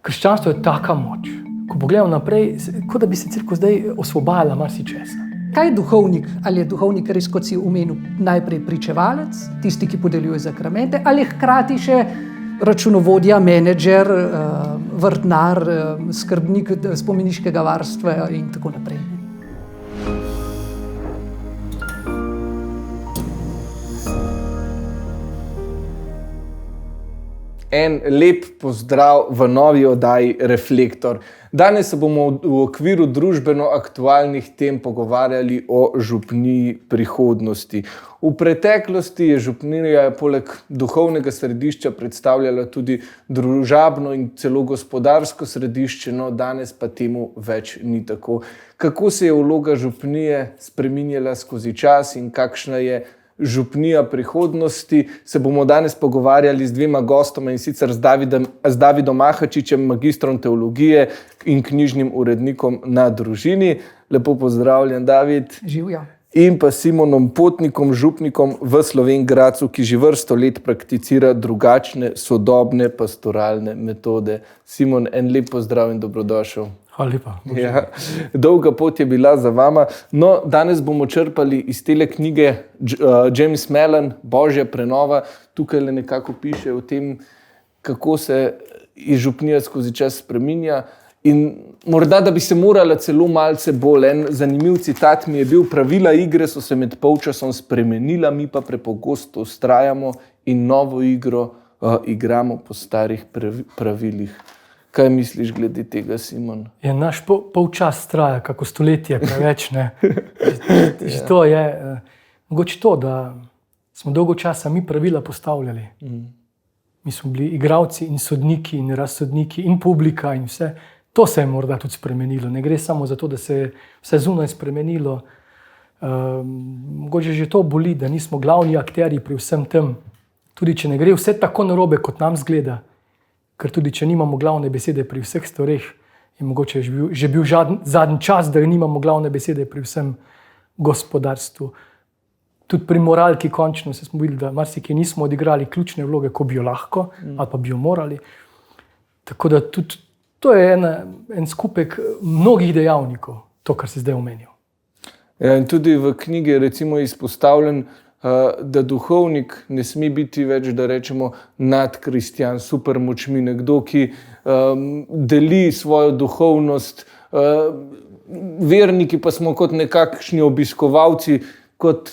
Krščanstvo je taka moč. Ko pogledamo naprej, kot da bi se cerkev zdaj osvobajala marsičesa. Kaj je duhovnik? Ali je duhovnik res, kot si omenil, najprej pričevalec, tisti, ki podeljuje zakramente, ali hkrati še računovodja, menedžer, vrtnar, skrbnik spomeniškega varstva in tako naprej? En lep pozdrav v novi oddaji Reflektor. Danes se bomo v okviru družbeno aktualnih tem pogovarjali o župniji prihodnosti. V preteklosti je župnija poleg duhovnega središča predstavljala tudi družabno in celo gospodarsko središče, no danes pa temu več ni tako. Kako se je vloga župnije spreminjala skozi čas in kakšna je župnija prihodnosti, se bomo danes pogovarjali z dvema gostoma, in sicer z Davidom Mahačičem, magistrom teologije in knjižnim urednikom na Družini. Lepo pozdravljen, David. Živjo. In pa Simonom Potnikom, župnikom v Slovenj Gradcu, ki že vrsto let prakticira drugačne, sodobne pastoralne metode. Simon, en lep pozdrav in dobrodošel. Hvala lepa. Ja, dolga pot je bila za vama. No, danes bomo črpali iz tele knjige James Mellon, Božja prenova. Tukaj le nekako piše o tem, kako se župnija skozi čas spreminja. In morda, da bi se morala celo malce bolj. En zanimiv citat mi je bil: pravila igre so se med polčasom spremenila, mi pa prepogosto vztrajamo in novo igro igramo po starih pravilih. Kaj misliš glede tega, Simon? Je naš polčas traja, kako stoletje preveč, ne? To je mogoče to, da smo dolgo časa mi pravila postavljali. Mi smo bili igralci in sodniki in razsodniki in publika in vse. To se je morda tudi spremenilo. Ne gre samo za to, da se je vse zunaj spremenilo. Mogoče že to boli, da nismo glavni akterji pri vsem tem. Tudi če ne gre vse tako narobe, kot nam zgleda. Ker tudi če nimamo glavne besede pri vseh stvareh, je mogoče že bil zadnji čas, da nimamo glavne besede pri vsem gospodarstvu. Tudi pri moralki končno smo videli, da marsikaj nismo odigrali ključne vloge, ko bi jo lahko ali pa bi jo morali. Tako da tudi to je en skupek mnogih dejavnikov, to, kar si zdaj omenil. Ja, in tudi v knjigi je recimo izpostavljen, da duhovnik ne sme biti več, da rečemo, nadkristjan, supermočmi, nekdo, ki deli svojo duhovnost. Verniki pa smo kot nekakšni obiskovalci, kot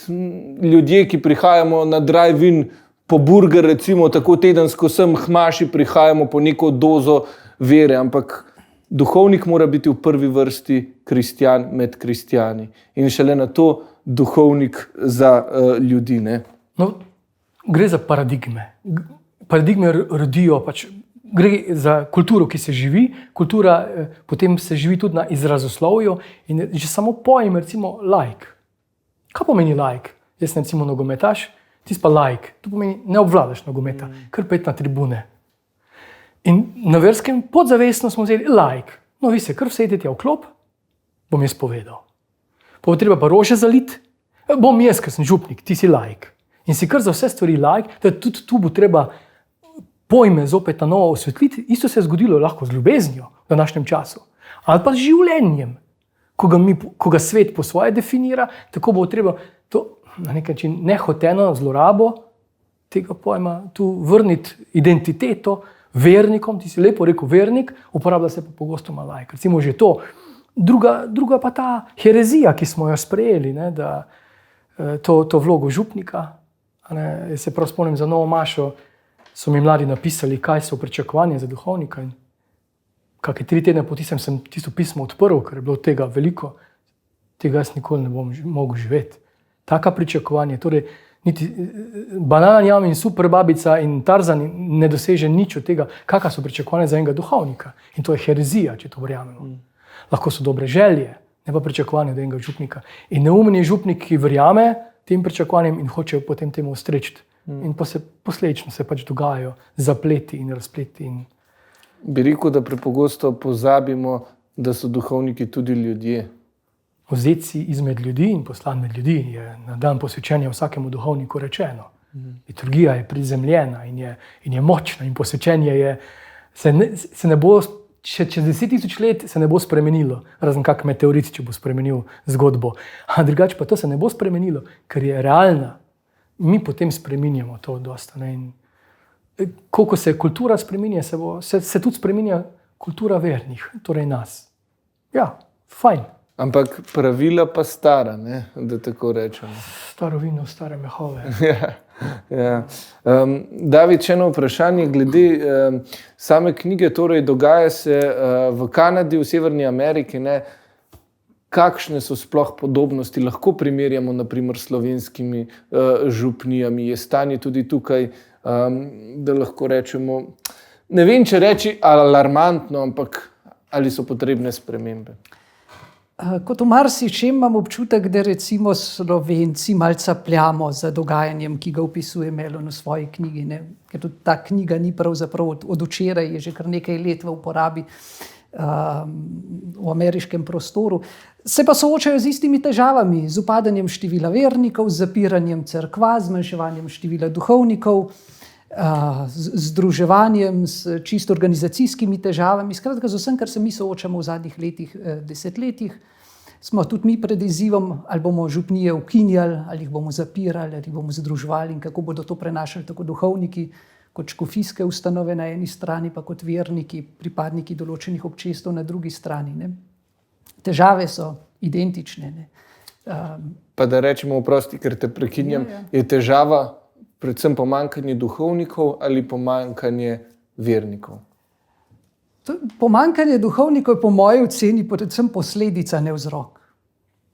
ljudje, ki prihajamo na drive-in po burger, recimo tako tedensko sem hmaši, prihajamo po neko dozo vere, ampak duhovnik mora biti v prvi vrsti kristjan med kristjani. In šele na to duhovnik za ljudi, ne? No, gre za paradigme. Paradigme rodijo, gre za kulturo, ki se živi, kultura potem se živi tudi na izrazoslovju in že samo pojem, recimo, laik. Kaj pomeni laik? Jaz sem recimo nogometaš, ti pa laik. To pomeni, ne obvladaš nogometa, kar pet na tribune. In na verskem podzavestno smo vzeli laik. No, vi se kar vsedete v klop, bom jaz povedal. Pa bo treba pa rože zaliti, bom jaz, ker sem župnik, ti si laik. In si kar za vse stvari laik, da tudi tu bo treba pojme zopet na novo osvetliti. Isto se je zgodilo lahko z ljubeznijo v današnjem času. Ali pa z življenjem, ko ga svet po svoje definira, tako bo treba to na nek način nehoteno zlorabo tega pojma tu vrniti identiteto vernikom. Ti si lepo rekel vernik, uporablja se pa pogosto laik. Recimo že to. Druga pa ta herezija, ki smo jo sprejeli, ne, da to vlogo župnika. Ne, se prav spomnim za Novo Mašo, so mi mladi napisali, kaj so pričakovanja za duhovnika. In kakšne 3 tedne po tistem sem tisto pismo odprl, ker je bilo tega veliko. Tega jaz nikoli ne bom mogel živeti. Taka pričakovanja, torej niti Banana Jam in Super babica in Tarzan ne doseže nič od tega, kakšna so pričakovanja za enega duhovnika. In to je herezija, če to verjamemo. Lahko so dobre želje, ne pa pričakovanja do enega župnika. In neumni župnik, ki verjame tem pričakovanjem in hoče potem temu ustreči. In posledično se dogajajo zapleti in razpleti. Bi rekel, da prepogosto pozabimo, da so duhovniki tudi ljudje. Vzeti si izmed ljudi in poslan med ljudi je na dan posvečenja vsakemu duhovniku rečeno. Liturgija je prizemljena in je močna in posvečenje se ne bo čez 10,000 let se ne bo spremenilo, razen kak meteorit, če bo spremenil zgodbo. A drugače pa to se ne bo spremenilo, ker je realna. Mi potem spreminjamo to dosta. Ne? In koliko se kultura spreminja, se tudi spreminja kultura vernih, torej nas. Ja, fajn. Ampak pravila pa stara, ne? Da tako rečemo. Staro vino, stare mehove. Ja. David, še eno vprašanje glede same knjige, torej dogaja se v Kanadi, v Severni Ameriki, ne? Kakšne so sploh podobnosti, lahko primerjamo naprimer s slovenskimi župnijami, je stanje tudi tukaj, da lahko rečemo, ne vem, če reči alarmantno, ampak ali so potrebne spremembe? Kot v marsičem imam občutek, da recimo Slovenci malce pljamo za dogajanjem, ki ga opisuje Melon v svoji knjigi. Ne? Ker tudi ta knjiga ni pravzaprav od včeraj, je že kar nekaj let v uporabi v ameriškem prostoru. Se pa soočajo z istimi težavami, z upadanjem števila vernikov, z zapiranjem cerkva, zmanjševanjem števila duhovnikov, z združevanjem, s čisto organizacijskimi težavami. Skratka, z vsem, kar se mi soočamo v zadnjih letih, desetletjih, smo tudi mi pred izzivom, ali bomo župnije ukinjali, ali jih bomo zapirali, ali jih bomo združevali in kako bodo to prenašali tako duhovniki, kot škofijske ustanove na eni strani, pa kot verniki, pripadniki določenih občestev na drugi strani. Ne. Težave so identične. Ne. Pa da rečemo, oprosti, ker te prekinjam, je težava predvsem pomanjkanje duhovnikov ali pomanjkanje vernikov? Pomanjkanje duhovnikov je po moji oceni predvsem posledica, ne vzrok.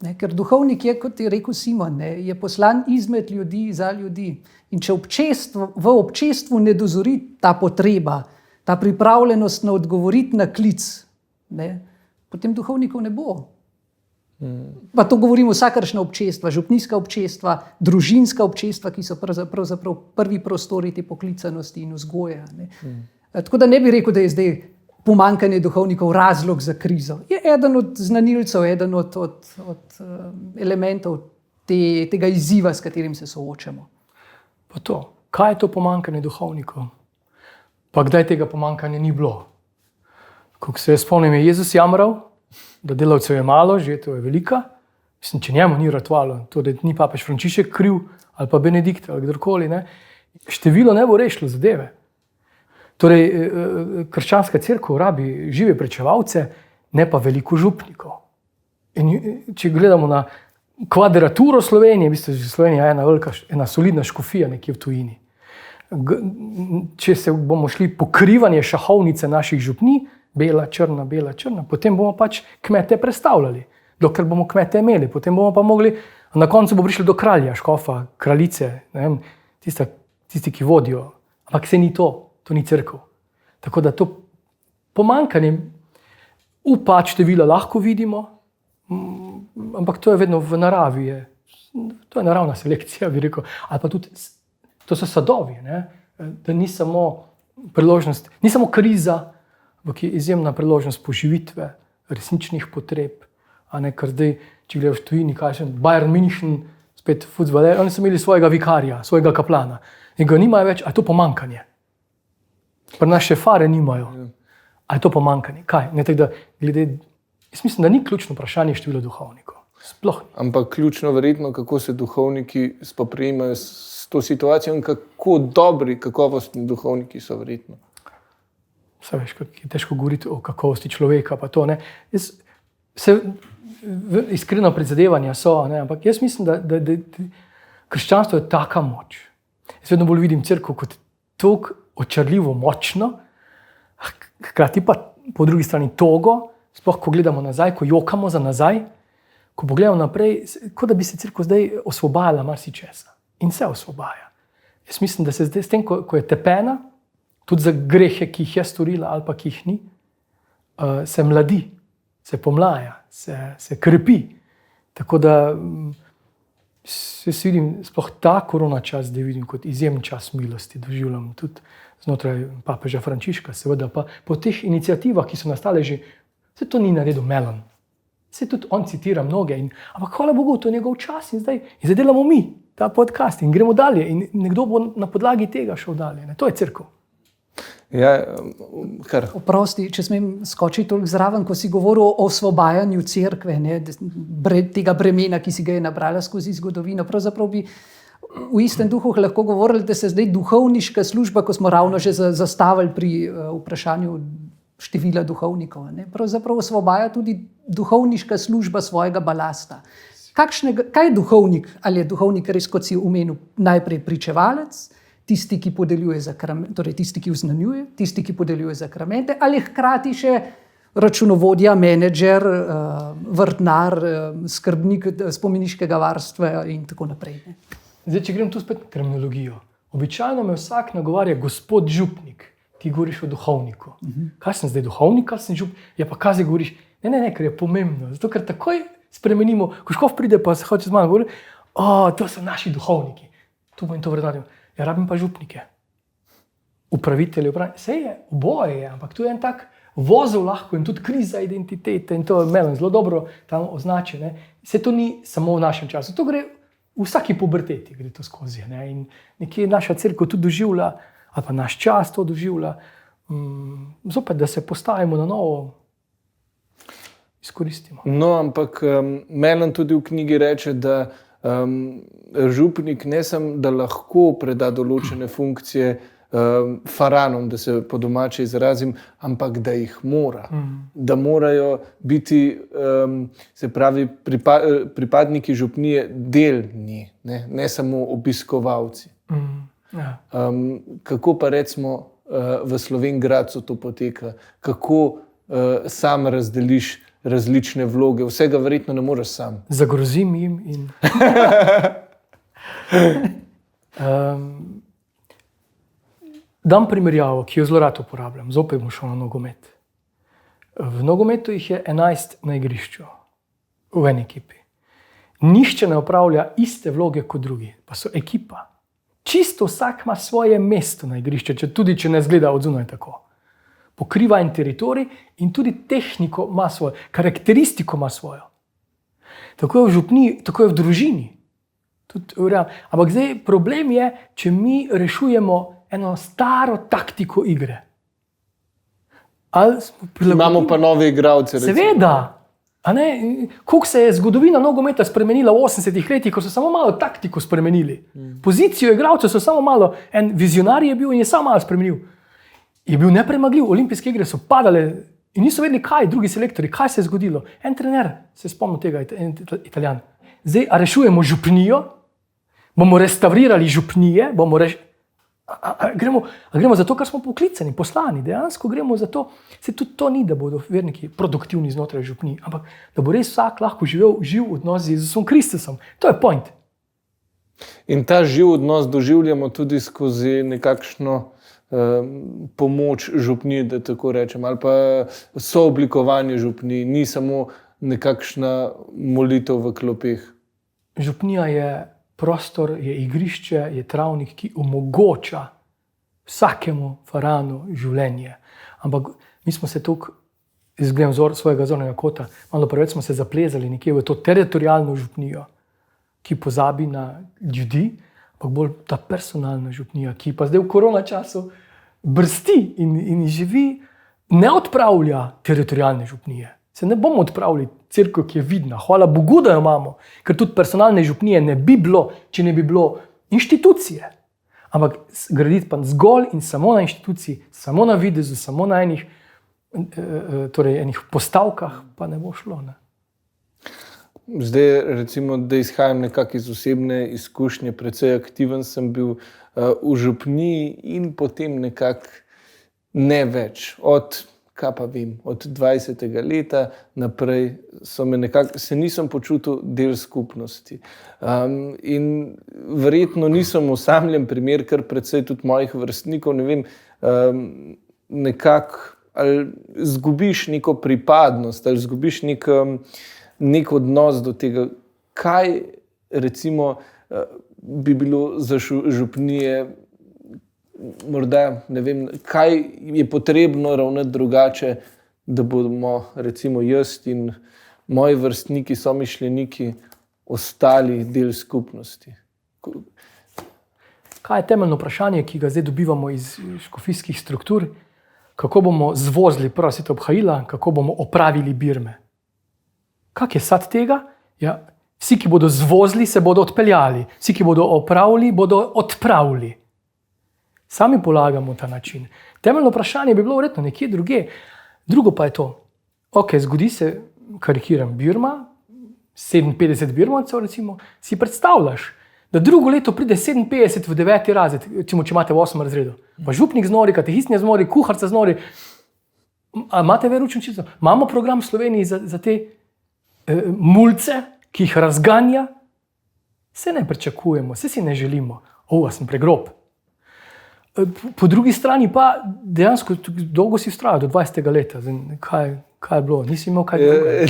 Ne, ker duhovnik je, kot je rekel Simon, ne, je poslan izmed ljudi za ljudi. In če v občestvu ne dozori ta potreba, ta pripravljenost na odgovoriti na klic, ne, potem duhovnikov ne bo. Pa to govorimo vsakršna občestva, župnijska občestva, družinska občestva, ki so pravzaprav prvi prostori te poklicanosti in vzgoje. Ne. Tako da ne bi rekel, da je zdaj pomanjkanje duhovnikov razlog za krizo. Je eden od znanilcev, eden od elementov tega izziva, s katerim se soočamo. Pa to, kaj je to pomanjkanje duhovnikov? Pa kdaj tega pomanjkanja ni bilo? Ko se spomnim, je Jezus jamral, da delavcev je malo, žetev je velika. Mislim, če njemu ni ratovalo, to, da ni papež Frančišek kriv, ali pa Benedikt, ali kdorkoli, ne. Število ne bo rešilo zadeve. Torej, krščanska cerkev rabi žive pričevalce, ne pa veliko župnikov. In če gledamo na kvadraturo Slovenije, v bistvu Slovenija je ena solidna škofija nekje v tujini. Če se bomo šli pokrivanje šahovnice naših župnij, bela, črna, potem bomo pač kmete prestavljali, dokler bomo kmete imeli. Potem bomo pa mogli, na koncu bo prišli do kralja, škofa, kraljice, ne vem, tisti, ki vodijo. Ampak se ni to ni cerkev. Tako da to pomanjkanje upad števila lahko vidimo, ampak to je vedno v naravi. To je naravna selekcija, bi rekel. Ali pa tudi, to so sadovi, ne? Da ni samo priložnost, ni samo kriza, ampak je izjemna priložnost poživitve, resničnih potreb. A ne, kar zdaj, če gledaš v tujini, kažem, Bayern München, spet futbaler, oni so imeli svojega vikarja, svojega kaplana. In ga nimajo več, a je to pomanjkanje? Pri nas še fare nimajo. A je to pomanjkanje? Kaj? Ne, tako da, jaz mislim, da ni ključno vprašanje števila duhovnikov. Sploh ni. Ampak ključno verjetno, kako se duhovniki spoprijemajo s to situacijo in kako dobri, kakovostni duhovniki so verjetno. Saj veš, je težko govoriti o kakovosti človeka, pa to, ne. Iskreno prizadevanja so, ne, ampak jaz mislim, da krščanstvo je taka moč. Jaz vedno bolj vidim cerkev kot toliko očarljivo močno, hkrati pa po drugi strani togo, sploh ko gledamo nazaj, ko jokamo za nazaj, ko pogledamo naprej, kot da bi se cerkev zdaj osvobajala marsičesa. In se osvobaja. Jaz mislim, da se zdaj s tem, ko je tepena, tudi za grehe, ki jih je storila ali pa ki jih ni, se mladi, se pomlaja, se krepi. Tako da jaz vidim, sploh ta korona čas, da vidim kot izjemen čas milosti, doživljam tudi znotraj papeža Frančiška, seveda pa po teh iniciativah, ki so nastale že, se to ni naredil Melon. Se tudi on citira mnoge, ampak hvala Bogu, to je njegov čas in zdaj delamo mi ta podcast in gremo dalje in nekdo bo na podlagi tega šel dalje. Ne? To je cerkev. Ja, kar. Oprosti, če smem skočiti toliko zraven, ko si govoril o osvobajanju cerkve, ne, tega bremena, ki si ga je nabrala skozi zgodovino. Pravzaprav bi v istem duhu lahko govorili, da se zdaj duhovniška služba, ko smo ravno že zastavili pri vprašanju števila duhovnikov, ne, pravzaprav osvobaja tudi duhovniška služba svojega balasta. Kaj je duhovnik? Ali je duhovnik res, kot si omenil, najprej pričevalec, tisti, ki podeljuje zakramente, torej tisti, ki vznanjuje, tisti, ki podeljuje zakramente, ali hkrati še računovodja, menedžer, vrtnar, skrbnik spomeniškega varstva in tako naprej. Ne? Zdaj, če grem tu spet na terminologijo. Običajno me vsak nagovarja gospod župnik, ti govoriš o duhovniku. Kaj sem zdaj duhovnik, kaj sem župnik? Ja, pa kaj zdaj govoriš? Ne, ker je pomembno. Zato, ker takoj spremenimo, ko škof pride, pa se hoče z mano govoriti, to so naši duhovniki. Tu bom in to vrednotim. Ja, rabim pa župnike. Upravitelji, vse je, oboje je, ampak tu je en tak vozel lahko in tudi kriza identitete in to je meni zelo dobro tam označi. Ne. Vse to ni samo v našem času, to gre v vsaki puberteti, gre to skozi. Ne. In nekje naša cerkev tudi doživlja, ali pa naš čas to doživlja, zopet, da se postavimo na novo, izkoristimo. No, ampak Mellon tudi v knjigi reče, da župnik ne samo, da lahko preda določene funkcije faranom, da se po domače izrazim, ampak da jih mora. Da morajo biti, se pravi, pripadniki župnije delni, ne samo obiskovalci. Ja. Kako pa recimo v Slovenj Gradcu to poteka? Kako sam razdeliš različne vloge? Vsega verjetno ne moreš sam. Zagrozim jim in... Dam primerjavo, ki jo zelo rad uporabljam. Zopet bom šel na nogomet. V nogometu jih je 11 na igrišču, v eni ekipi. Nihče ne opravlja iste vloge kot drugi, pa so ekipa. Čisto vsak ima svoje mesto na igrišču, tudi če ne zgleda od zunaj tako. Pokriva en teritorij in tudi tehniko ima svojo, karakteristiko ima svojo. Tako je v župniji, tako je v družini. Ampak zdaj problem je, če mi rešujemo eno staro taktiko igre. Imamo pa nove igralce. Seveda. Koliko se je zgodovina nogometa spremenila v 80-ih letih, ko so samo malo taktiko spremenili. Pozicijo igralcev so samo malo, en vizionar je bil in je samo malo spremenil. Je bil nepremagljiv, olimpijske igre so padale in niso vedeli, kaj, drugi selektori, kaj se je zgodilo. En trener, se spomnim tega, en Italijan. Zdaj, a rešujemo župnijo, bomo restavrirali župnije, gremo za to, kar smo poklicani, poslani, dejansko gremo za to, se tudi to ni, da bodo verniki produktivni znotraj župnij, ampak da bo res vsak lahko živ odnos z Jezusom Kristusom. To je point. In ta živ odnos doživljamo tudi skozi nekakšno pomoč župniji, da tako rečem, ali pa sooblikovanje župniji, ni samo nekakšna molitev v klopeh. Župnija je prostor, je igrišče, je travnik, ki omogoča vsakemu faranu življenje. Ampak mi smo se tukaj, izgledam svojega zornega kota, malo preveč smo se zaplezali nekje v to teritorijalno župnijo, ki pozabi na ljudi, ampak bolj ta personalna župnija, ki pa zdaj v korona času brsti in živi, ne odpravlja teritorijalne župnije. Se ne bomo odpravili cerkev, ki je vidna. Hvala Bogu, da jo imamo, ker tudi personalne župnije ne bi bilo, če ne bi bilo inštitucije. Ampak graditi pa zgolj in samo na inštituciji, samo na videzu, samo na enih postavkah, pa ne bo šlo. Ne? Zdaj, recimo, da izhajam nekako iz osebne izkušnje, precej aktiven sem bil v župniji in potem nekako ne več. Od 20. leta naprej se nisem počutil del skupnosti. In verjetno nisem osamljen primer, ker precej tudi mojih vrstnikov, ne vem, nekako ali zgubiš neko pripadnost, ali zgubiš nek odnos do tega, kaj recimo bi bilo za župnije, morda ne vem, kaj je potrebno ravnati drugače, da bomo recimo jaz in moji vrstniki, somišljeniki ostali del skupnosti. Kaj je temeljno vprašanje, ki ga zdaj dobivamo iz škofijskih struktur? Kako bomo zvozili prva sveta obhajila, kako bomo opravili birme. Kak je sad tega? Ja, vsi, ki bodo zvozili, se bodo odpeljali. Vsi, ki bodo opravili, bodo odpravili. Sami polagamo ta način. Temeljno vprašanje bi bilo verjetno nekje druge. Drugo pa je to. Ok, zgodi se, karikiram, Birma, 57 birmovcev recimo, si predstavljaš, da drugo leto pride 57 v 9. razred, če imate v 8. razredu. Pa župnik znori, katehistnja znori, kuharca znori. A imate veroučnico? Imamo program v Sloveniji za te mulce, ki jih razganja? Se ne pričakujemo, se si ne želimo. A sem pregrob. Po drugi strani pa dejansko dolgo si vztrajal, do 20. leta. Kaj je bilo? Nisi imel kaj drugega?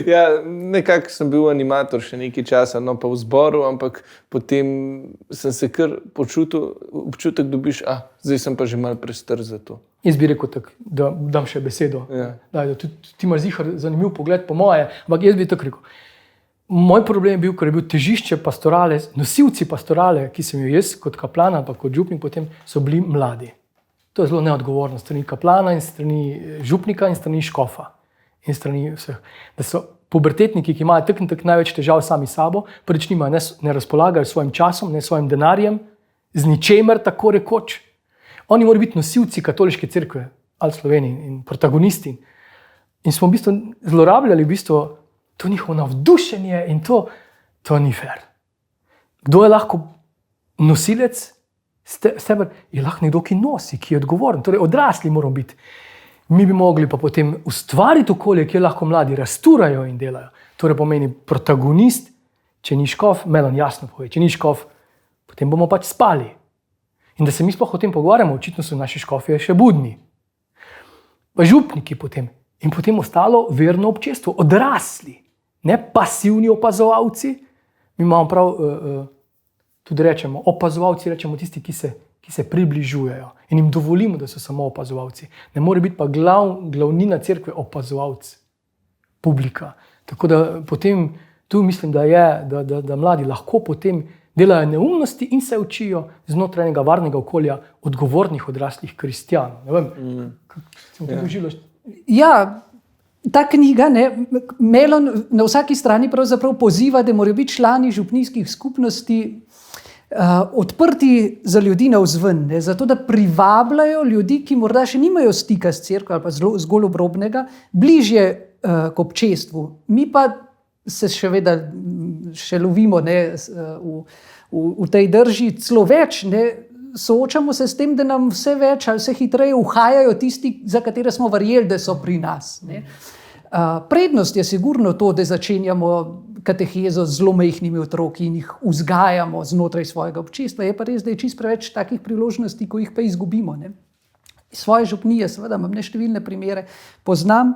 Ja, nekako sem bil animator še nekaj časa, no pa v zboru, ampak potem sem se kar počutil, občutek dobiš, zdaj sem pa že malo prestar za to. Jaz bi rekel tako, da dam še besedo. Ja. Da ti imaš zihar zanimiv pogled po moje, ampak jaz bi tako rekel. Moj problem je bil, ker je bil težišče pastorale, nosilci pastorale, ki sem jo jaz kot kaplan ali kot župnik potem, so bili mladi. To je zelo neodgovorno strani kaplana in strani župnika in strani škofa in strani vseh. Da so pubertetniki, ki imajo tak in tak največ težav sami sabo, prvič ne razpolagajo svojim časom, ne svojim denarjem, z ničemer tako rekoč. Oni morajo biti nosilci katoliške cerkve ali Sloveniji in protagonisti. In smo v bistvu zlorabljali to njihovo navdušenje in to ni fair. Kdo je lahko nosilec? Steber je lahko nekdo, ki nosi, ki je odgovoren. Torej, odrasli moramo biti. Mi bi mogli pa potem ustvariti okolje, kjer lahko mladi rasturajo in delajo. Torej pomeni protagonist, če ni škof, Melon jasno pove, če ni škof, potem bomo pač spali. In da se mi sploh o tem pogovarjamo, očitno so naši škofje še budni. Pa župniki potem. In potem ostalo verno občestvo, odrasli, ne pasivni opazovalci. Mi imamo prav... Tudi rečemo, opazovalci rečemo tisti, ki se približujejo in jim dovolimo, da so samo opazovalci. Ne more biti pa glavnina cerkve opazovalc, publika. Tako da potem tu mislim, da mladi lahko potem delajo neumnosti in se učijo znotraj enega varnega okolja odgovornih odraslih kristjanov. Ne vem, kako to doživljaš? Ja, ta knjiga, Melon na vsaki strani pravzaprav poziva, da morajo biti člani župnijskih skupnosti odprti za ljudi navzven, zato da privabljajo ljudi, ki morda še nimajo stika s cerkvo ali pa zgolj obrobnega, bližje k občestvu. Mi pa se še lovimo v tej drži celo več, soočamo se s tem, da nam vse več ali vse hitreje uhajajo tisti, za katere smo verjeli, da so pri nas. Prednost je sigurno to, da začenjamo katehezo z zelo majhnimi otroki in jih vzgajamo znotraj svojega občestva. Je pa res, da je čisto preveč takih priložnosti, ko jih pa izgubimo. Svoje župnije, seveda imam neštevilne primere, poznam,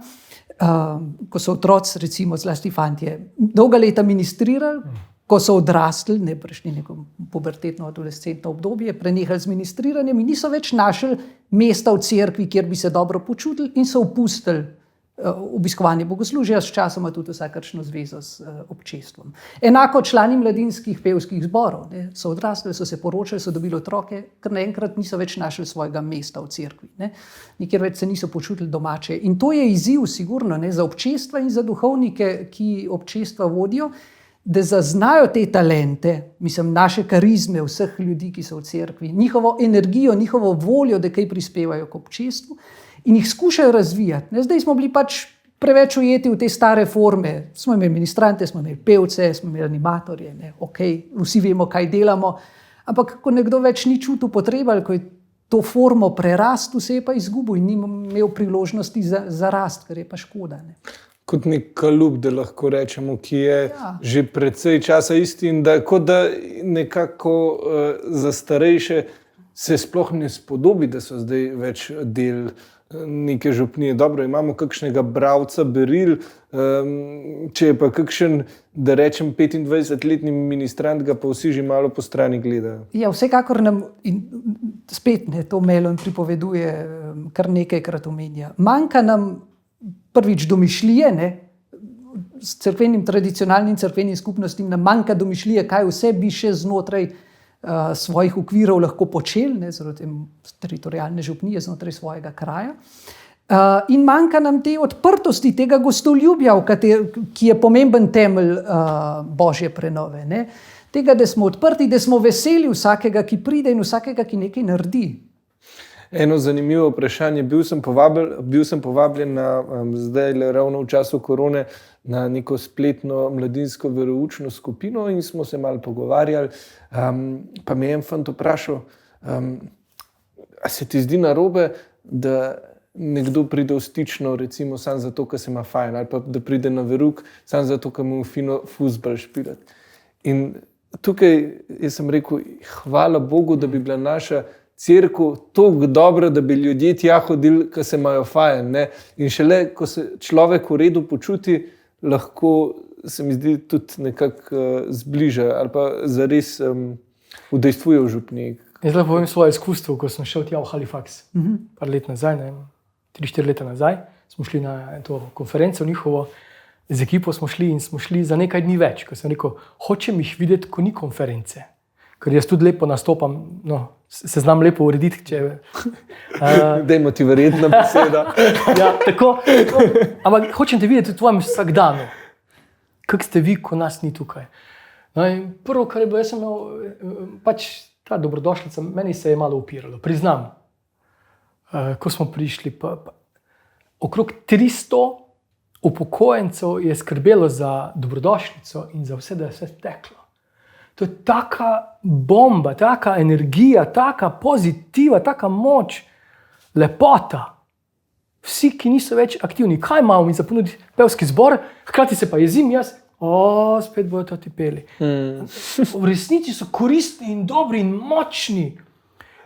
ko so otroci, recimo zlasti fantje, dolga leta ministrirali, ko so odrasli, prešli neko pubertetno adolescentno obdobje, prenehali z ministriranjem in niso več našli mesta v cerkvi, kjer bi se dobro počutili in so opustili obiskovanje bogoslužja, s časoma tudi vsakršno zvezo z občestvom. Enako člani mladinskih pevskih zborov, so odrasli, so se poročali, so dobili otroke, ker naenkrat niso več našli svojega mesta v cerkvi. Nikjer več se niso počutili domače. In to je izziv, sigurno, za občestva in za duhovnike, ki občestva vodijo, da zaznajo te talente, naše karizme vseh ljudi, ki so v cerkvi, njihovo energijo, njihovo voljo, da kaj prispevajo k občestvu, in jih skušajo razvijati. Zdaj smo bili pač preveč ujeti v te stare forme. Smo imeli ministrante, smo imeli pevce, smo imeli animatorje. Vsi vemo, kaj delamo. Ampak ko nekdo več ni čutil potrebe, ali ko je to formo prerastel, se je pa izgubil in ni imel priložnosti za rast, kar je pa škoda. Kot nek kalup, da lahko rečemo, ki je že precej časa isti in da nekako za starejše se sploh ne spodobi, da so zdaj več del neke župnije. Dobro, imamo kakšnega bralca beril, če je pa kakšen, da rečem, 25-letni ministrant, ga pa vsi že malo po strani gledajo. Ja, vsekakor nam, in spet to Melon pripoveduje, kar nekajkrat omenja. Manjka nam prvič domišljije, s tradicionalnim cerkvenim skupnostim nam manjka domišljije, kaj vse bi še znotraj svojih okvirov lahko počeli, ne, zaradi teritorijalne župnije znotraj svojega kraja. In manjka nam te odprtosti, tega gostoljubja, ki je pomemben temelj božje prenove. Ne. Tega, da smo odprti, da smo veseli vsakega, ki pride in vsakega, ki nekaj naredi. Eno zanimivo vprašanje. Bil sem povabljen zdaj ravno v času korone na neko spletno mladinsko veroučno skupino in smo se malo pogovarjali. Pa me je en fant vprašal, a se ti zdi narobe, da nekdo pride v stično, recimo samo zato, ker se ima fajn, ali pa da pride na verouk samo zato, ker mu fino fuzbal špilati. In tukaj jaz sem rekel, hvala Bogu, da bi bila naša cerkev toliko dobra, da bi ljudje tja hodili, ki se imajo fajn. Ne? In šele, ko se človek v redu počuti, lahko se mi zdi tudi nekako zbliža ali pa zares udejstvuje v župniji. Jaz lahko povem svoje izkustvo, ko sem šel tja v Halifax, par let nazaj, 3-4 leta nazaj, smo šli na to konferenco njihovo, z ekipo smo šli za nekaj dni več, ko sem rekel, hočem jih videti, ko ni konference. Ker jaz tudi lepo nastopam, se znam lepo urediti, če... Dajmo ti verjetna beseda. Ja, tako. Ampak hočem te videti v tvojem vsakdanu. Kak ste vi, ko nas ni tukaj. No, in prvo, kar je bilo, jaz sem imel, pač ta dobrodošlica, meni se je malo upiralo, priznam. Ko smo prišli, okrog 300 upokojencev je skrbelo za dobrodošlico in za vse, da je vse teklo. To je taka bomba, taka energija, taka pozitiva, taka moč, lepota. Vsi, ki niso več aktivni, kaj imamo mi za ponuditi pevski zbor, hkrati se pa jezim jaz, spet bojo to ti peli. V resnici so koristni in dobri in močni.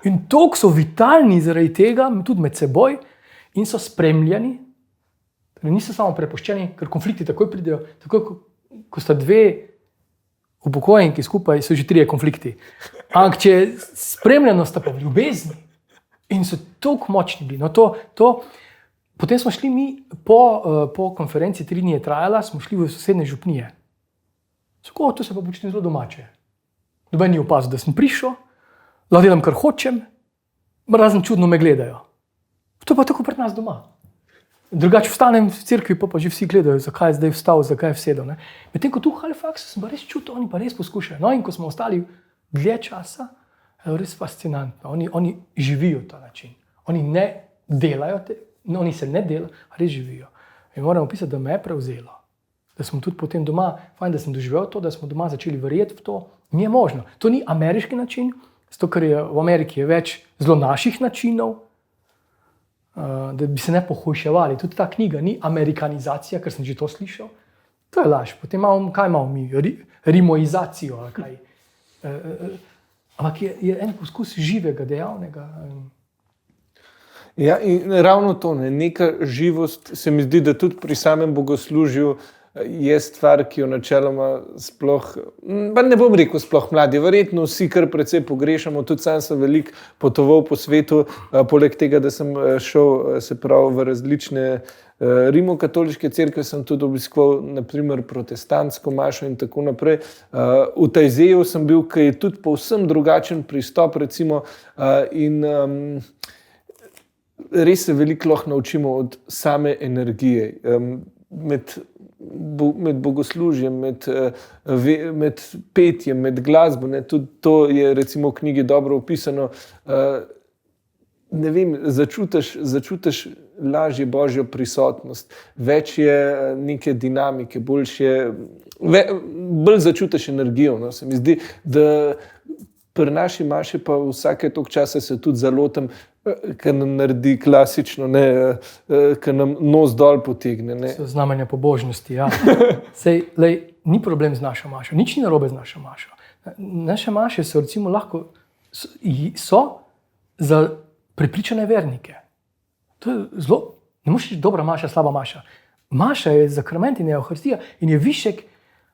In toliko so vitalni zaradi tega, tudi med seboj, in so spremljani. Niso samo prepuščeni, ker konflikti takoj pridejo. Takoj, ko sta dve upokojenki skupaj, so že 3 konflikti. Ampak če spremljeno sta pa v ljubezni in so toliko močni bili. Potem smo šli mi po konferenci, 3 dni je trajala, smo šli v sosednje župnije. To se pa počne zelo domače. Noben ni opazil, da sem prišel, lahko delam, kar hočem, razen čudno me gledajo. To je pa tako pred nas doma. Drugače vstanem v cerkvi, pa že vsi gledajo, zakaj je zdaj vstal, zakaj je vsedel. Medtem ko tu v Halifaxu sem pa res čutil, oni pa res poskušajo. No, in ko smo ostali dlje časa, je res fascinantno. Oni živijo ta način. Oni ne delajo, oni se ne delajo, res živijo. In moram opisati, da me je prevzelo. Da smo tudi potem doma, fajn, da sem doživel to, da smo doma začeli verjeti v to. Ni možno. To ni ameriški način, zato ker v Ameriki je več zelo naših načinov, da bi se ne pohujševali. Tudi ta knjiga ni amerikanizacija, ker sem že to slišal. To je laž. Potem kaj imamo mi? Rimoizacijo. Ampak je en poskus živega, dejavnega. Ja, in ravno to, neka živost, se mi zdi, da tudi pri samem bogoslužju je stvar, ki jo načeloma sploh, pa ne bom rekel sploh mladi, verjetno vsi kar precej pogrešamo, tudi sam sem veliko potoval po svetu, poleg tega, da sem šel se pravi v različne rimokatoliške cerkve, sem tudi obiskoval naprimer protestantsko mašo in tako naprej. V Tajzeju sem bil, ki je tudi povsem drugačen pristop recimo in res se veliko lahko naučimo od same energije. Med bogoslužjem, med petjem, med glasbo, tudi to je recimo v knjigi dobro opisano. Ne vem, začutiš lažje božjo prisotnost, več je neke dinamike, bolj začutiš energijo. No? Se mi zdi, da pri naši maši pa vsake toliko časa se tudi zalotim, ker nam naredi klasično, ker nam nos dol potegne. Znamenja pobožnosti, ja. Sej, ni problem z našo mašo, nič ni narobe z našo mašo. Naše maše so recimo lahko so za prepričane vernike. To je zelo, ne moreš reči dobra maša, slaba maša. Maša je zakrament in je evharistija in je višek,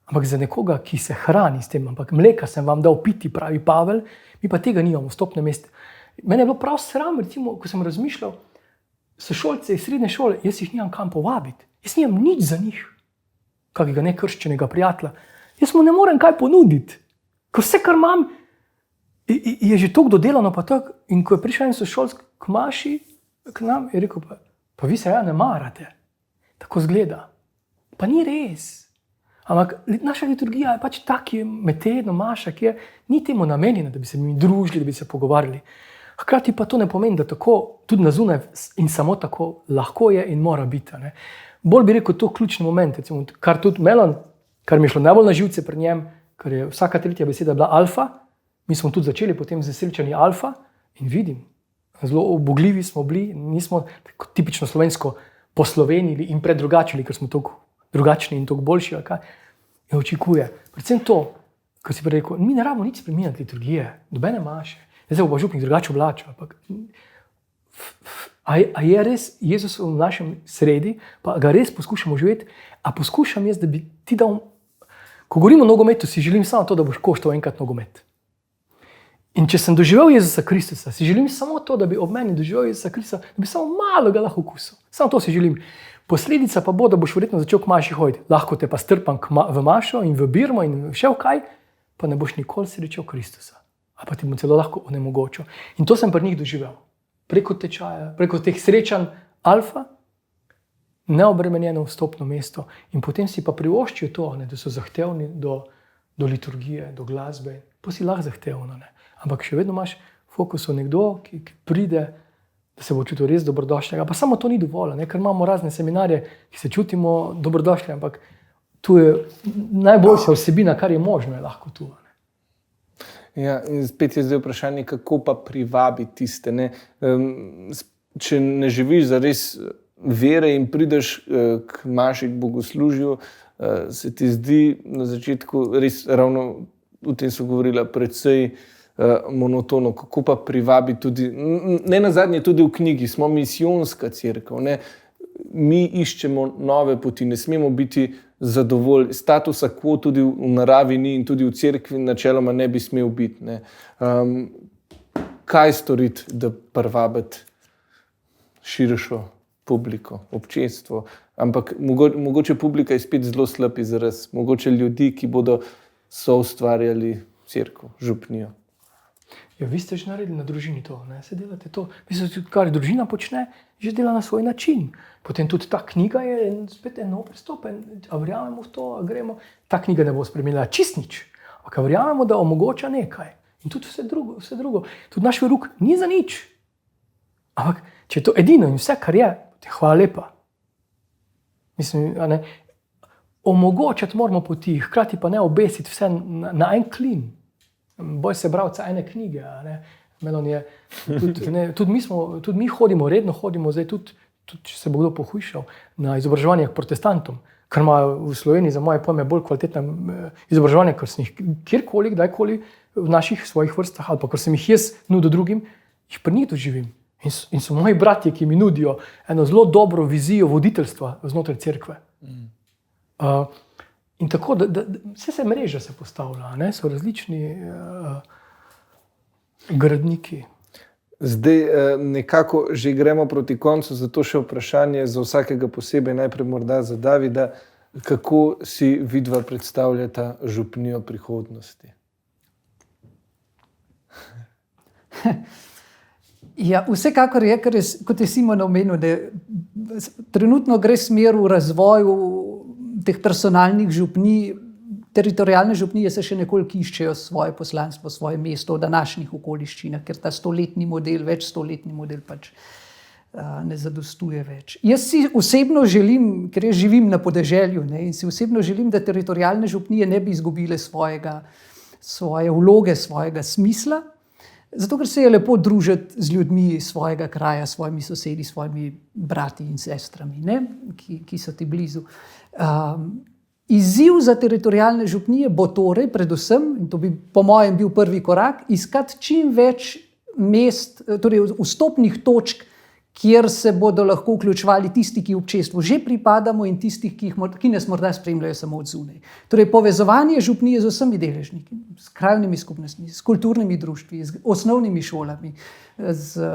ampak za nekoga, ki se hrani s tem, ampak mleka sem vam dal piti, pravi Pavel, mi pa tega nimamo, stopne meste. Mene je bilo prav sram, recimo, ko sem razmišljal, sošolce iz srednje šole, jaz jih nimam kam povabiti, jaz nimam nič za njih, kakega nekrščenega prijatelja, jaz mu ne morem kaj ponuditi, ker vse, kar imam, je že toliko dodelano, pa tako. In ko je prišel en sošolc k Maši, k nam, je rekel, pa vi se ne marate. Tako zgleda. Pa ni res. Ampak naša liturgija je pač taki med tednom, Maša, ki ni temu namenjena, da bi se mi družili, da bi se pogovarjali. Hkrati pa to ne pomeni, da tako tudi na zunaj in samo tako lahko je in mora biti. Ne. Bolj bi rekel to ključni moment, recimo, kar tudi Melon, kar mi je šlo najbolj na živce pri njem, ker je vsaka tretja beseda bila alfa. Mi smo tudi začeli potem z srečanji alfa in vidim, zelo obogljivi smo bili, nismo tipično slovensko poslovenili in predrugačili, ker smo toliko drugačni in toliko boljši. In očekuje. Predvsem to, ko si rekel, mi ne rabimo nič spreminjati liturgije, nobene Maše. Zdaj bo župnik drugače oblačil. A je res Jezus v našem sredi, pa ga res poskušamo živeti, a poskušam jaz, da bi ti dal, ko govorimo o nogometu, si želim samo to, da boš koštal enkrat nogomet. In če sem doživel Jezusa Kristusa, si želim samo to, da bi ob meni doživel Jezusa Kristusa, da bi samo malo ga lahko okusil. Samo to si želim. Posledica pa bo, da boš verjetno začel k Maši hoditi. Lahko te pa strpam v Mašo in v Birmo in še v kaj, pa ne boš nikoli srečal Kristusa. A pa ti bom celo lahko onemogočil. In to sem pri njih doživel. Preko tečaja, preko teh srečanj alfa, neobremenjeno vstopno mesto. In potem si pa privoščijo to, da so zahtevni do liturgije, do glasbe. Pa si lahko zahtevno. Ne. Ampak še vedno imaš fokus v nekdo, ki pride, da se bo čutil res dobrodošljega. Pa samo to ni dovolj, ne? Ker imamo razne seminarje, ki se čutimo dobrodošli, ampak tu je najboljša vsebina, kar je možno, je lahko tu. Ne? Ja, in spet je zdaj vprašanje, kako pa privabiti tiste. Ne? Če ne živiš za res vere in prideš k Maši, k bogoslužju, se ti zdi na začetku res ravno o tem so govorila precej monotono, kako pa privabi tudi, ne nazadnje tudi v knjigi, smo misijonska cerkev, ne? Mi iščemo nove poti, ne smemo biti zadovoljni, statusa quo tudi v naravi ni in tudi v cerkvi načeloma ne bi smel biti. Ne? Kaj storiti, da privabiti širšo publiko, občinstvo, ampak mogoče publika je spet zelo slab izraz, mogoče ljudi, ki bodo soustvarjali cerkev, župnijo. Ja, vi ste že naredili na družini to, ne? Se delate to. Mislim, kar družina počne, že dela na svoj način. Potem tudi ta knjiga je spet eno pristopen, a verjamemo v to, a gremo. Ta knjiga ne bo spremenila čist nič, ampak verjamemo, da omogoča nekaj. In tudi vse drugo. Tudi naš veruk ni za nič. Ampak če je to edino in vse, kar je, hvala lepa. Mislim, ne, omogočati moramo poti, hkrati pa ne obesiti vse na en klin. Boj se bravca ene knjige. Ne. Melon je, tudi mi hodimo, redno hodimo, zdaj tudi če se bo kdo pohujšal, na izobraževanje protestantom, ker imajo v Sloveniji za moje pojme bolj kvalitetna izobraževanja, ker sem jih kjerkoli, kdajkoli v naših svojih vrstah, ali pa ker sem jih jaz nudil drugim, jih pri njih doživim. In so moji bratje, ki mi nudijo eno zelo dobro vizijo voditeljstva znotraj cerkve. In tako, da vse se mreža se postavlja, ne? So različni gradniki. Zdaj nekako že gremo proti koncu, zato še vprašanje za vsakega posebej, najprej morda za Davida, kako si vidva predstavljata župnijo prihodnosti? Ja, vsekakor je, ker kot je Simon omenil, da trenutno gre smer v razvoju teh personalnih župnij, teritorijalne župnije se še nekoliko iščejo svoje poslanstvo, svoje mesto v današnjih okoliščinah, ker ta stoletni model, večstoletni model pač ne zadostuje več. Jaz si osebno želim, ker jaz živim na podeželju, ne, in si osebno želim, da teritorijalne župnije ne bi izgubile svoje vloge, svojega smisla, zato ker se je lepo družiti z ljudmi svojega kraja, svojimi sosedi, svojimi brati in sestrami, ne, ki so ti blizu. Izziv za teritorijalne župnije bo torej predvsem, in to bi po mojem bil prvi korak, iskati čim več mest, torej vstopnih točk, kjer se bodo lahko vključevali tisti, ki v občestvu že pripadamo in tisti, ki nas morda spremljajo samo od zunaj. Torej povezovanje župnije z vsemi deležniki, s krajevnimi skupnostmi, s kulturnimi društvi, z osnovnimi šolami, z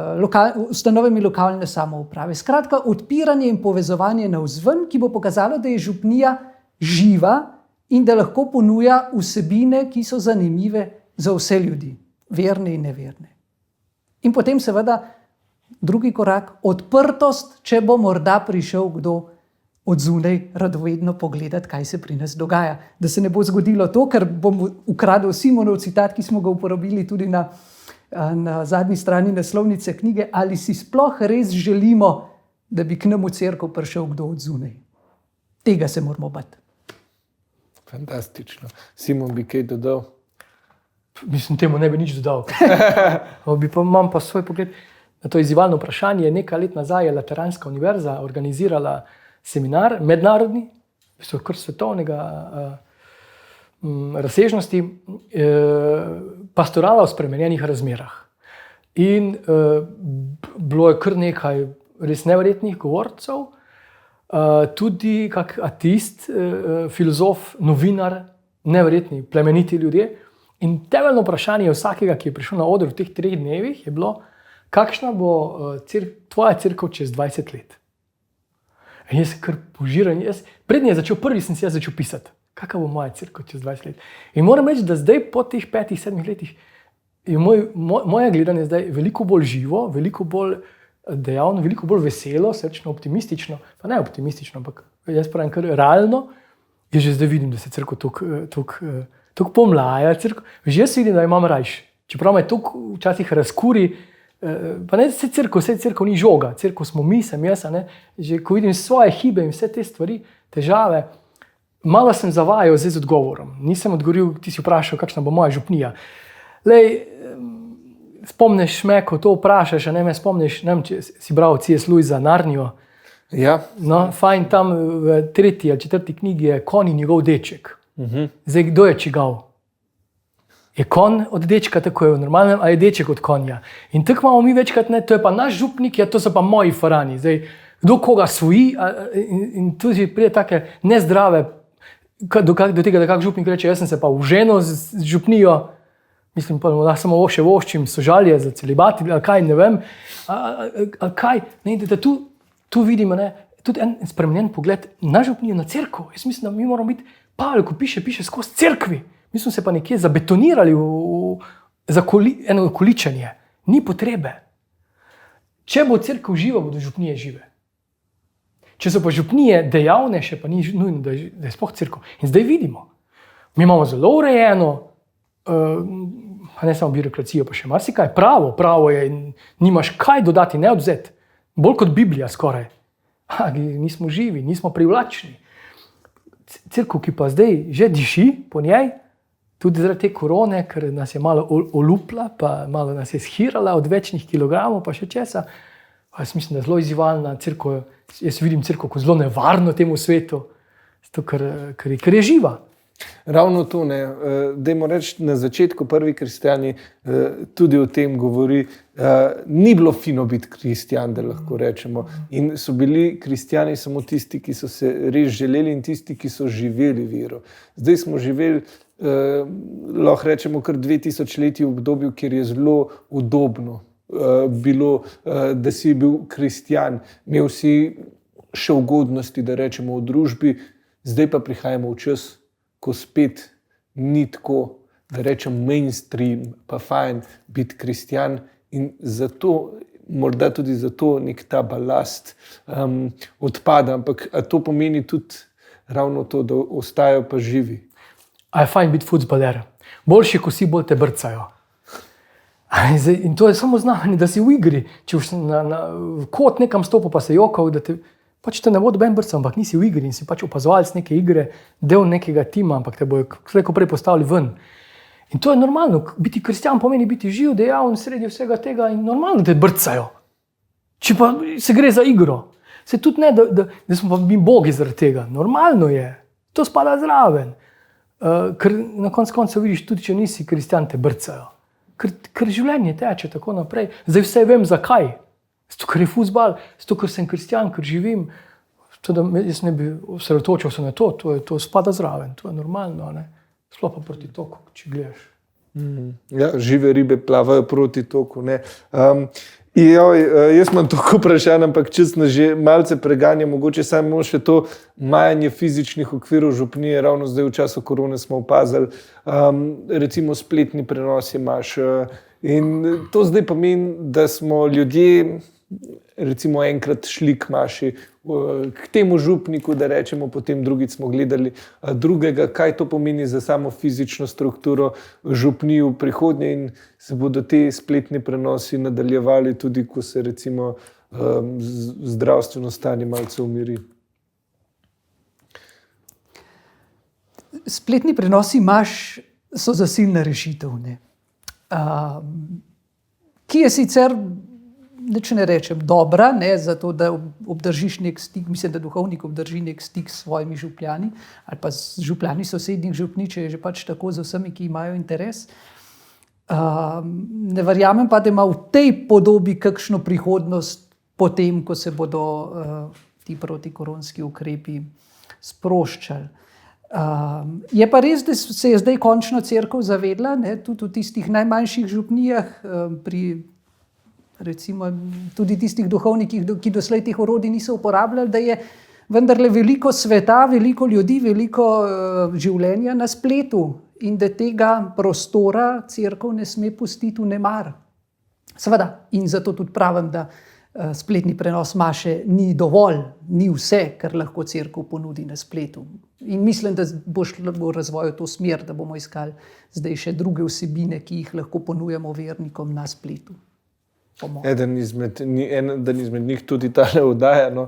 ustanovami lokalne samouprave. Skratka, odpiranje in povezovanje navzven, ki bo pokazalo, da je župnija živa in da lahko ponuja vsebine, ki so zanimive za vse ljudi. verne in neverne. In potem seveda drugi korak, odprtost, če bo morda prišel kdo od zunaj radovedno pogledati, kaj se pri nas dogaja. Da se ne bo zgodilo to, ker bom ukradel Simonov citat, ki smo ga uporabili tudi na zadnji strani naslovnice knjige, ali si sploh res želimo, da bi k nam v cerkev prišel kdo od zunaj. Tega se moramo bati. Fantastično. Simon bi kaj dodal? Mislim, temu ne bi nič dodal. Imam pa svoj pogled na to izzivalno vprašanje. Nekaj let nazaj je Lateranska univerza organizirala seminar, mednarodni, kar svetovnega razsežnosti, pastorala v spremenjenih razmerah. In bilo je kar nekaj res neverjetnih govorcev, tudi kak ateist, filozof, novinar, neverjetni, plemeniti ljudje. In temeljno vprašanje vsakega, ki je prišel na oder v teh 3 dnevih, je bilo, kakšna bo tvoja cerkev čez 20 let. In jaz kar požiran, prednji je začel, prvi sem si jaz začel pisati, kakva bo moja cerkev čez 20 let. In moram reči, da zdaj po teh 5-7 letih je moje gledanje zdaj veliko bolj živo, veliko bolj dejavno, veliko bolj veselo, srčno, optimistično, pa ne optimistično, ampak jaz pravim kar realno, je že zdaj vidim, da se cerkev toliko pomlaja. Že jaz vidim, da imam rajš. Čeprav me toliko včasih razkuri, pa ne se cerkev ni žoga, cerkev smo mi, sem jaz, že ko vidim svoje hibe in vse te stvari, težave, malo sem zavajal zdaj z odgovorom. Nisem odgovoril, ti si vprašal, kakšna bo moja župnija. Lej, spomniš me, ko to vprašaš, a ne me spomniš, ne vem, če si bral C.S. Lewisa Narnijo. Ja. No, fajn, tam v 3. ali 4. knjigi je konj in njegov deček. Zdaj, kdo je čigav? Je konj od dečka, tako je v normalnem, a je deček od konja. In tako imamo mi večkrat, ne, to je pa naš župnik, ja, to so pa moji farani. Zdaj, kdo koga svoji, in tudi pride take nezdrave, do tega, da kak župnik reče, jaz sem se pa uženil z župnijo, mislim pa, da samo še voščim sožalje za celibati, ali kaj, ne vem, ali kaj, ne, da tu vidimo, ne, tudi en spremenjen pogled na župnijo, na cerkev. Jaz mislim, da mi moramo biti, Pavel, ko piše skozi cerkvi. Mi smo se pa nekje zabetonirali za eno količenje. Ni potrebe. Če bo cerkev živa, bodo župnije žive. Če so pa župnije dejavne, še pa ni nujno, da je sploh cerkev. In zdaj vidimo. Mi imamo zelo urejeno, pa ne samo birokracijo, pa še marsikaj. Pravo je in nimaš kaj dodati, ne odvzeti. Bolj kot Biblija skoraj. Nismo živi, nismo privlačni. Cerkev, ki pa zdaj že diši po njej, tudi zaradi te korone, ker nas je malo olupla, pa malo nas je shirala od večnih kilogramov, pa še česa. Jaz mislim, da je zelo izzivalna cerkev. Jaz vidim cerkev kot zelo nevarno temu svetu, zato, ker je živa. Ravno to, ne. Dajmo reči, na začetku prvi kristjani tudi o tem govori, ni bilo fino biti kristjan, da lahko rečemo. In so bili kristjani samo tisti, ki so se res želeli in tisti, ki so živeli vero. Zdaj smo živeli, lahko rečemo, kar 2000 leti v obdobju, kjer je zelo udobno bilo, da si bil kristjan. Imel si še ugodnosti, da rečemo, v družbi, zdaj pa prihajamo v čas, ko spet ni tako, da rečem mainstream, pa fajn biti kristjan in zato, morda tudi zato nek ta balast odpada, ampak to pomeni tudi ravno to, da ostajajo pa živi. A je fajn biti futbaler. Boljši, ko si, bolj te brcajo. In to je samo znamenje, da si v igri. Če boš na kot nekam stopil, pa se jokal, da te pač te ne bo doben brcal, ampak nisi v igri in si pač opazovalec neke igre, del nekega tima, ampak te bojo slejko prej postavili ven. In to je normalno. Biti kristjan pomeni biti živ, dejaven sredi vsega tega in normalno te brcajo. Če pa se gre za igro. Se tudi ne, da smo pa mi bogi zaradi tega. Normalno je. To spada zraven. Ker na koncu vidiš, tudi če nisi kristjan, te brcajo. Ker življenje teče tako naprej. Zdaj vse vem zakaj. Zato, ker je fuzbal, zato, ker sem kristjan, ker živim. Jaz ne bi osredotočil se na to, to spada zraven, to je normalno. Ne? Sploh pa proti toku, če gledaš. Ja, žive ribe plavajo proti toku. Ne? Jaz imam toliko vprašanj, ampak čisto nas že malce preganja, mogoče samo še to majanje fizičnih okvirov župnije. Ravno zdaj v času korone smo opazili, recimo spletni prenos imaš in to zdaj pomeni, da smo ljudje recimo enkrat šli k maši, k temu župniku, da rečemo, potem drugič smo gledali drugega, kaj to pomeni za samo fizično strukturo župnij v prihodnje in se bodo te spletni prenosi nadaljevali tudi, ko se recimo zdravstveno stanje malce umiri. Spletni prenosi so zasilna rešitev, ne? Ki je sicer, če ne rečem, dobra, ne, zato da obdržiš nek stik, mislim, da duhovnik obdrži nek stik s svojimi župljani ali pa z župljani sosednjih župnij, če je že pač tako z vsemi, ki imajo interes. Ne verjamem pa, da ima v tej podobi kakšno prihodnost potem, ko se bodo ti protikoronski ukrepi sproščali. Je pa res, da se je zdaj končno cerkev zavedla, ne, tudi v tistih najmanjših župnijah, recimo tudi tistih duhovnikih, ki doslej teh orodij niso uporabljali, da je vendarle veliko sveta, veliko ljudi, veliko življenja na spletu in da tega prostora cerkev ne sme pustiti v nemar. Seveda, in zato tudi pravim, da spletni prenos maše ni dovolj, ni vse, kar lahko cerkev ponudi na spletu. In mislim, da bo šlo v razvoju to smer, da bomo iskali zdaj še druge vsebine, ki jih lahko ponujamo vernikom na spletu. Eden izmed njih tudi tale oddaja, no,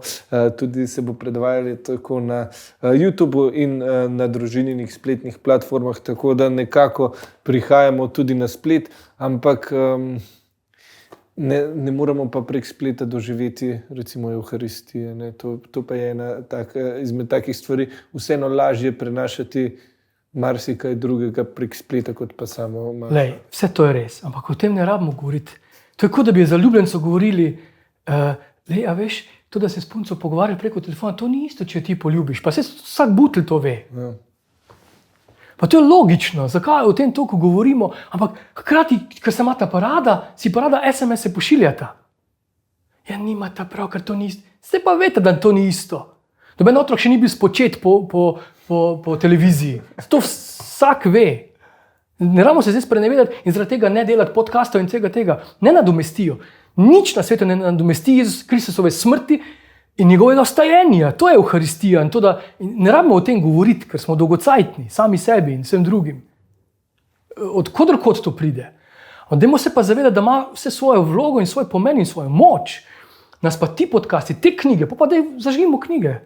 tudi se bo predvajali tako na YouTubeu in na družininih spletnih platformah, tako da nekako prihajamo tudi na splet, ampak ne moramo pa prek spleta doživeti recimo Evharistije. Ne. To pa je ena izmed takih stvari, vseeno lažje prenašati marsikaj drugega prek spleta, kot pa samo maša. Lej, vse to je res, ampak o tem ne rabimo govoriti. To je kot, da bi zaljubljencu govorili, lej, a veš, to, da se s punco pogovarja preko telefona, to ni isto, če ti poljubiš. Pa vsak butelj to ve. Ja. Pa to je logično, zakaj o tem toliko govorimo, ampak hkrati, ker se imata parada, si parada SMS-e pošiljata. Ja, nimata prav, ker to ni isto. Zdaj pa veste, da to ni isto. Noben otrok še ni bil spočet po televiziji. To vsak ve. Ne rabimo se zdaj sprenevedati in zaradi tega ne delati podcastov in tega. Ne nadomestijo. Nič na svetu ne nadomesti Jezus Kristusove smrti in njegovega vstajenja. To je Evharistija. In ne rabimo o tem govoriti, ker smo dolgocajtni, sami sebi in vsem drugim. Od kodrkod to pride. Dajmo se pa zavedati, da ima vse svojo vlogo in svoj pomen in svojo moč. Nas pa ti podcasti, te knjige, pa daj zažgimo knjige.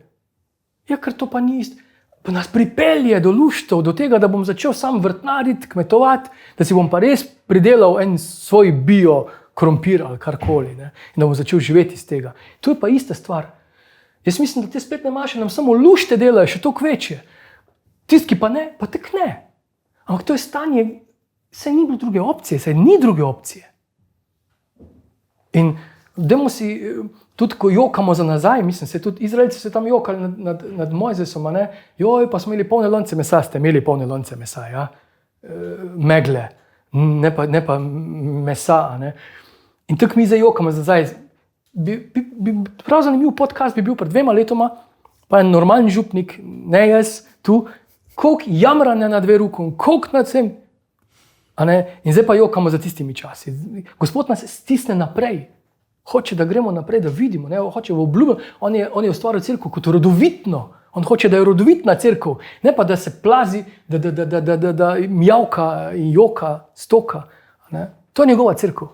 Ja, ker to pa ni isto. Pa nas pripelje do luštev, do tega, da bom začel sam vrtnariti, kmetovati, da si bom pa res pridelal en svoj bio krompir ali karkoli, ne? In da bom začel živeti iz tega. To je pa ista stvar. Jaz mislim, da te spletne maše nam samo lušte delajo, še toliko večje. Tisti, ki pa ne, pa tek ne. Ampak to je stanje, saj ni bilo druge opcije, saj ni druge opcije. In dajmo si, tudi ko jokamo za nazaj, mislim, se tudi Izraelci se tam jokali nad Mojzesom, ne? Joj, pa smo imeli polne lonce mesa, ste imeli polne lonce mesa, ja? Megle, ne pa mesa, ne? In tako mi zdaj jokamo za nazaj. Prav zanimiv podcast bi bil pred 2 letoma, pa en normalni župnik, ne jaz, tu, koliko jamranja na 2 rukom, koliko nad vsem, in zdaj pa jokamo za tistimi časi. Gospod nas stisne naprej. Hoče, da gremo naprej, da vidimo, ne? Hoče v obljubo, on je ustvaril cerkev kot rodovitno, on hoče, da je rodovitna cerkev, ne pa da se plazi, da mjavka in joka, stoka. Ne? To je njegova cerkev.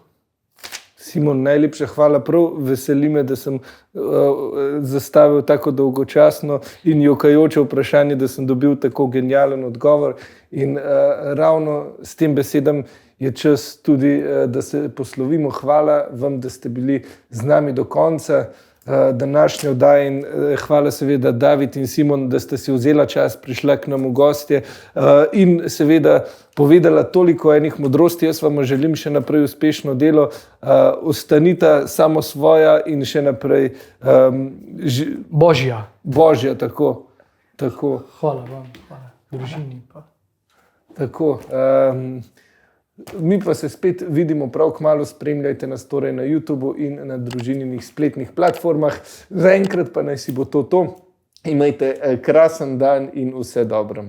Simon, najlepša hvala, prav veseli me, da sem zastavil tako dolgočasno in jokajoče vprašanje, da sem dobil tako genijalen odgovor in ravno s tem besedam je čas tudi, da se poslovimo. Hvala vam, da ste bili z nami do konca današnje oddaje in hvala seveda David in Simon, da ste si vzela čas, prišla k nam v gostje in seveda povedala toliko enih modrosti. Jaz vam želim še naprej uspešno delo, ostanita samo svoja in še naprej Božja. Božja, tako. Hvala vam, hvala družini pa. Tako. Mi pa se spet vidimo prav kmalu, spremljajte nas torej na YouTubu in na družininih spletnih platformah. Zaenkrat pa naj si bo to. Imejte krasen dan in vse dobro.